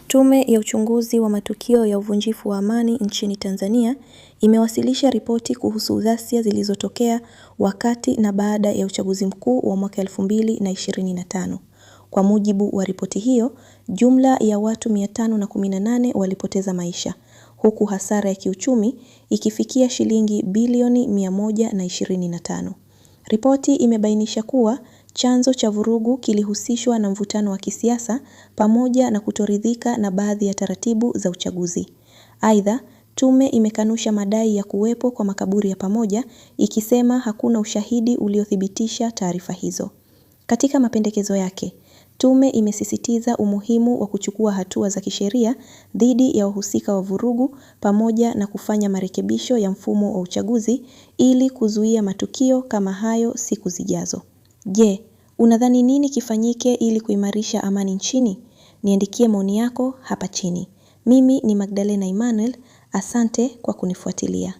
Tume ya uchunguzi wa matukio ya uvunjifu wa amani nchini Tanzania imewasilisha ripoti kuhusu ghasia zilizotokea wakati na baada ya uchaguzi mkuu wa mwaka 2025. Kwa mujibu wa ripoti hiyo, jumla ya watu 518 walipoteza maisha, huku hasara ya kiuchumi ikifikia shilingi bilioni 125. Ripoti imebainisha kuwa chanzo cha vurugu kilihusishwa na mvutano wa kisiasa pamoja na kutoridhika na baadhi ya taratibu za uchaguzi. Aidha, tume imekanusha madai ya kuwepo kwa makaburi ya pamoja, ikisema hakuna ushahidi uliothibitisha taarifa hizo. Katika mapendekezo yake, tume imesisitiza umuhimu wa kuchukua hatua za kisheria dhidi ya wahusika wa vurugu pamoja na kufanya marekebisho ya mfumo wa uchaguzi ili kuzuia matukio kama hayo siku zijazo. Je, unadhani nini kifanyike ili kuimarisha amani nchini? Niandikie maoni yako hapa chini. Mimi ni Magdalena Emmanuel, asante kwa kunifuatilia.